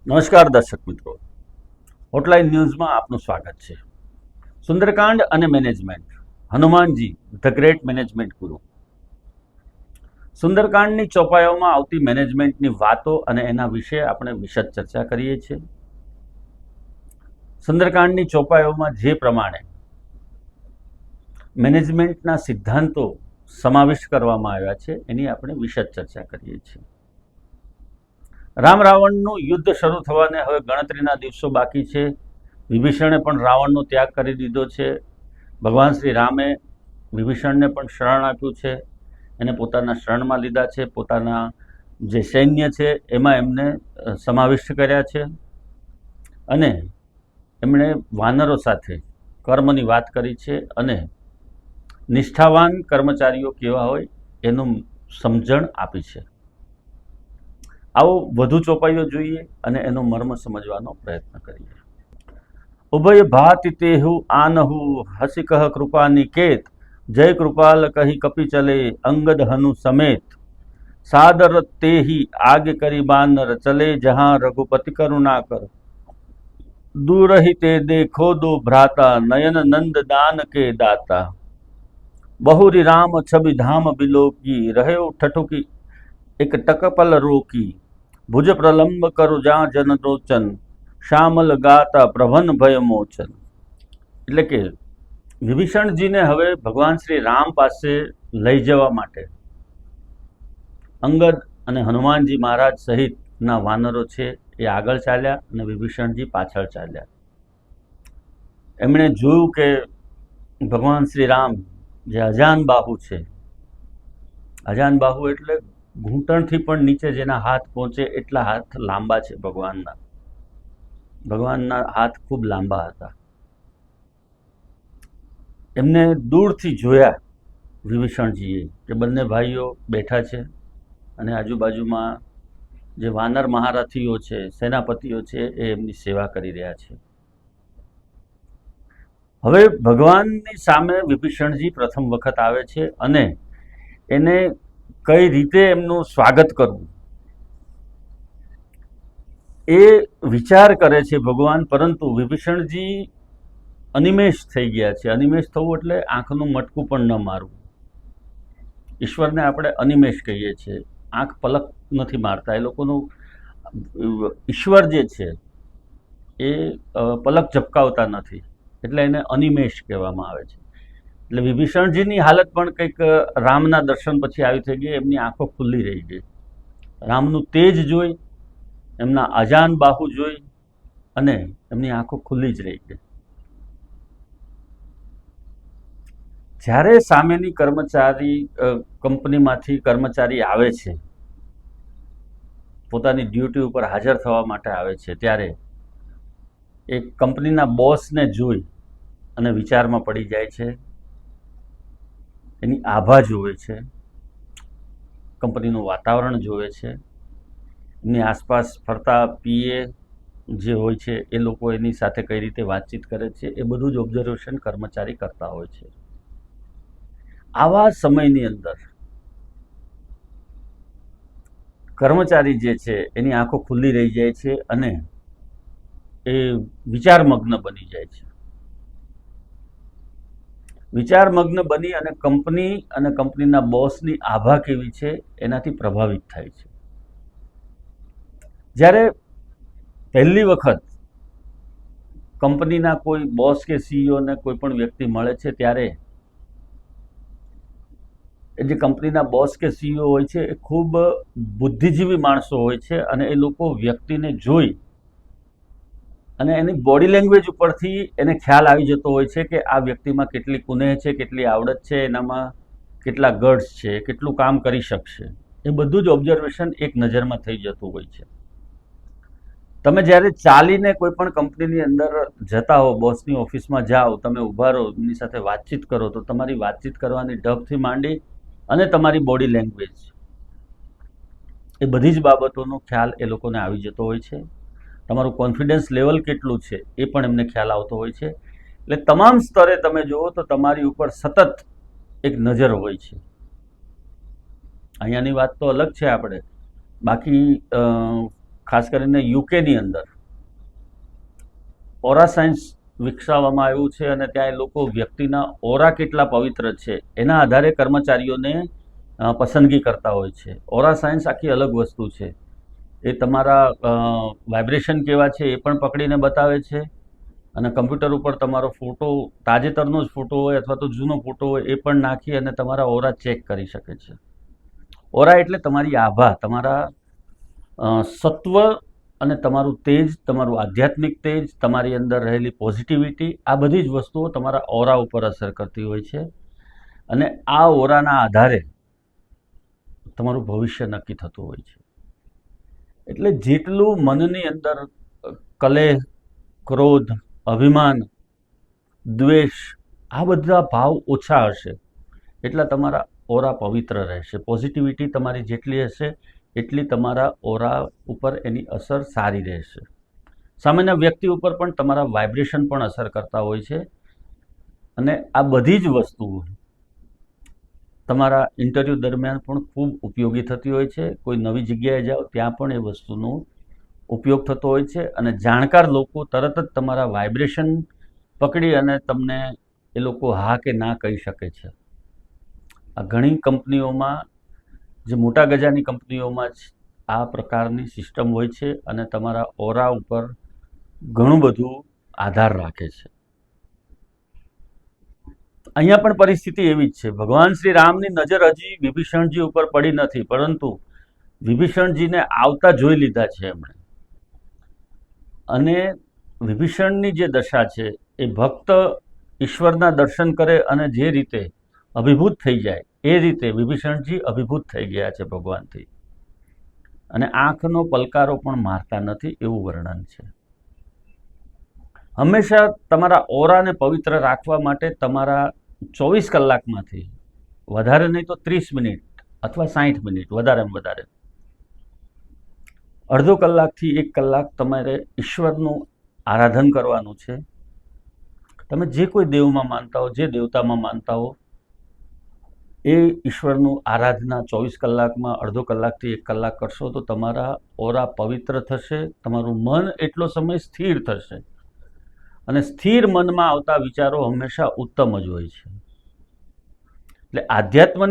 નમસ્કાર દર્શક મિત્રો, હોટલાઇન ન્યૂઝમાં આપનું સ્વાગત છે. સુંદરકાંડ અને management, Hanumanji the great management ગુરુ. સુંદરકાંડની ચોપાઈઓમાં આવતી મેનેજમેન્ટની વાતો અને એના વિશે આપણે વિશદ ચર્ચા કરીએ છીએ. સુંદરકાંડની ચોપાઈઓમાં જે પ્રમાણે મેનેજમેન્ટના સિદ્ધાંતો સમાવિષ્ટ કરવામાં આવ્યા છે એની આપણે વિશદ ચર્ચા કરીએ છીએ. રામ રાવણનું યુદ્ધ શરૂ થવાને હવે ગણતરીના દિવસો બાકી છે. વિભીષણે પણ રાવણનો ત્યાગ કરી દીધો છે. ભગવાન શ્રી રામે વિભીષણને પણ શરણ આપ્યું છે, એને પોતાના શરણમાં લીધા છે, પોતાના જે સૈન્ય છે એમાં એમને સમાવિષ્ટ કર્યા છે અને એમણે વાનરો સાથે કર્મની વાત કરી છે અને નિષ્ઠાવાન કર્મચારીઓ કેવા હોય એનું સમજણ આપી છે. આવો વધુ ચોપાઈઓ જોઈએ અને એનો મર્મ સમજવાનો પ્રયત્ન કરીએ. ઉભય ભાતિ તેહુ આનહુ હસિકહ કૃપા નિકેત, જય કૃપાલ કહી કપી ચલે અંગદ હનુ સમેત, સાદર તેહી આગે કરી બાનર ચલે જહાં રઘુપતિ કરુણા કર, दूरहि ते देखो दो भ्राता नयन नंद दान के दाता, बहुरी राम छवि धाम बिलोकी रहे ठठुकी एक टकपल रोकी, भुज प्रलंब करु जा जन रोचन, श्यामल गाता प्रभन भय मोचन. એટલે કે વિભીષણજીને હવે ભગવાન શ્રી રામ પાસે લઈ જવા માટે અંગદ અને હનુમાનજી મહારાજ સહિતના વાનરો છે એ આગળ ચાલ્યા અને વિભીષણજી પાછળ ચાલ્યા. એમણે જોયું કે ભગવાન શ્રી રામ જે અજાન બાહુ છે, અજાન બાહુ એટલે ઘૂંટણથી પણ નીચે જેના હાથ પહોંચે એટલા હાથ લાંબા છે ભગવાનના હાથ ખૂબ લાંબા હતા. એમને દૂરથી જોયા વિભીષણજીએ કે બંને ભાઈઓ બેઠા છે અને આજુબાજુમાં જે વાનર મહારથીઓ છે, સેનાપતિઓ છે એ એમની સેવા કરી રહ્યા છે. હવે ભગવાનની સામે વિભીષણજી પ્રથમ વખત આવે છે અને એને કઈ રીતે એમનું સ્વાગત કરવું એ વિચાર કરે છે ભગવાન. પરંતુ વિભીષણજી અનિમેષ થઈ ગયા છે. અનિમેષ થવું એટલે આંખનું મટકું પણ ન મારવું. ઈશ્વરને આપણે અનિમેષ કહીએ છીએ, આંખ પલક નથી મારતા. એ લોકોનું ઈશ્વર જે છે એ પલક ઝપકાવતા નથી, એટલે એને અનિમેષ કહેવામાં આવે છે. એટલે વિભીષણજીની હાલત પણ કંઈક રામના દર્શન પછી આવી થઈ ગઈ. એમની આંખો ખુલ્લી રહી ગઈ. રામનું તેજ જોઈ, એમના અજાન બાહુ જોઈ અને એમની આંખો ખુલ્લી જ રહી ગઈ. જ્યારે સામેની કંપનીમાંથી કર્મચારી આવે છે, પોતાની ડ્યુટી ઉપર હાજર થવા માટે આવે છે, ત્યારે એ કંપનીના બોસને જોઈ અને વિચારમાં પડી જાય છે. એની આભા જોવે છે, કંપનીનું વાતાવરણ જોવે છે, એની આસપાસ ફરતા પીએ જે હોય છે એ લોકો એની સાથે કઈ રીતે વાતચીત કરે છે એ બધું જ ઓબ્ઝર્વેશન કર્મચારી કરતા હોય છે. આવા સમયની અંદર કર્મચારી જે છે એની આંખો ખુલ્લી રહી જાય છે અને એ વિચારમગ્ન બની જાય છે. વિચારમગ્ન બની અને કંપની અને કંપનીના બોસની આભા કેવી છે એનાથી પ્રભાવિત થાય છે. જ્યારે પહેલી વખત કંપનીના કોઈ બોસ કે સીઈઓને કોઈ પણ વ્યક્તિ મળે છે ત્યારે એ જે કંપનીના બોસ કે સીઈઓ હોય છે એ ખૂબ બુદ્ધિજીવી માણસો હોય છે અને એ લોકો વ્યક્તિને જોઈ અને એની બોડી લેંગ્વેજ ઉપરથી એને ખ્યાલ આવી જતો હોય છે કે આ વ્યક્તિમાં કેટલી કુનેહ છે, કેટલી આવડત છે, એનામાં કેટલા ગટ્સ છે, કેટલું કામ કરી શકશે. એ બધું જ ઓબ્ઝર્વેશન એક નજરમાં થઈ જતું હોય છે. તમે જ્યારે ચાલીને કોઈ પણ કંપનીની અંદર જતા હો, બોસની ઓફિસમાં જાઓ, તમે ઊભા રહો, એમની સાથે વાતચીત કરો તો તમારી વાતચીત કરવાની ઢબથી માંડી અને તમારી બોડી લેંગ્વેજ એ બધી જ બાબતોનો ખ્યાલ એ લોકોને આવી જતો હોય છે. તમારું કોન્ફિડન્સ લેવલ કેટલું છે એ પણ એમને ખ્યાલ આવતો હોય છે. એટલે તમામ સ્તરે તમે જુઓ તો તમારી ઉપર સતત એક નજર હોય છે. અહીંયાની વાત તો અલગ છે આપણે, બાકી ખાસ કરીને યુકેની અંદર ઓરા સાયન્સ વિકસાવવામાં આવ્યું છે અને ત્યાં એ લોકો વ્યક્તિના ઓરા કેટલા પવિત્ર છે એના આધારે કર્મચારીઓને પસંદગી કરતા હોય છે. ઓરા સાયન્સ આખી અલગ વસ્તુ છે. એ તમારા વાઇબ્રેશન કેવા છે એ પણ પકડીને બતાવે છે અને કમ્પ્યુટર ઉપર તમારો ફોટો, તાજેતરનો જ ફોટો હોય અથવા તો જૂનો ફોટો હોય એ પણ નાખી અને તમારા ઓરા ચેક કરી શકે છે. ઓરા એટલે તમારી આભા, તમારા સત્વ અને તમારું તેજ, તમારું આધ્યાત્મિક તેજ, તમારી અંદર રહેલી પોઝિટિવિટી, આ બધી જ વસ્તુઓ તમારા ઓરા ઉપર અસર કરતી હોય છે અને આ ઓરાના આધારે તમારું ભવિષ્ય નક્કી થતું હોય છે. એટલે જેટલું મનની અંદર કલેહ, ક્રોધ, અભિમાન, દ્વેષ આ બધા ભાવ ઓછા હશે એટલા તમારા ઓરા પવિત્ર રહેશે. પોઝિટિવિટી તમારી જેટલી હશે એટલી તમારા ઓરા ઉપર એની અસર સારી રહેશે. સામાન્ય વ્યક્તિ ઉપર પણ તમારા વાઇબ્રેશન પણ અસર કરતા હોય છે અને આ બધી જ વસ્તુઓ તમારા ઇન્ટરવ્યૂ દરમિયાન પણ ખૂબ ઉપયોગી થતી હોય છે. કોઈ નવી જગ્યાએ જાઓ ત્યાં પણ એ વસ્તુનો ઉપયોગ થતો હોય છે અને જાણકાર લોકો તરત જ તમારા વાઇબ્રેશન પકડી અને તમને એ લોકો હા કે ના કહી શકે છે. આ ઘણી કંપનીઓમાં, જે મોટા ગજાની કંપનીઓમાં જ આ પ્રકારની સિસ્ટમ હોય છે અને તમારા ઓરા ઉપર ઘણું બધું આધાર રાખે છે. અહીંયા પણ પરિસ્થિતિ એવી જ છે. ભગવાન શ્રી રામની નજર હજી વિભીષણજી ઉપર પડી નથી, પરંતુ વિભીષણજીને આવતા જોઈ લીધા છે એમણે. અને વિભીષણની જે દશા છે એ ભક્ત ઈશ્વરના દર્શન કરે અને જે રીતે અભિભૂત થઈ જાય એ રીતે વિભીષણજી અભિભૂત થઈ ગયા છે ભગવાનથી અને આંખનો પલકારો પણ મારતા નથી એવું વર્ણન છે. હંમેશા તમારા ઓરાને પવિત્ર રાખવા માટે તમારા 24 કલાકમાંથી વધારે નહીં તો 30 મિનિટ અથવા 60 મિનિટ, વધારેમાં વધારે અડધો કલાકથી 1 કલાક તમારે ઈશ્વરનું આરાધન કરવાનું છે. તમે જે કોઈ દેવમાં માનતા હો, જે દેવતામાં માનતા હો, એ ઈશ્વરનું આરાધના 24 કલાકમાં અડધો કલાકથી 1 કલાક કરશો તો તમારા ઓરા પવિત્ર થશે, તમારું મન એટલો સમય સ્થિર થશે અને સ્થિર મનમાં આવતા વિચારો હંમેશા ઉત્તમ જ હોય છે. એટલે આધ્યાત્મની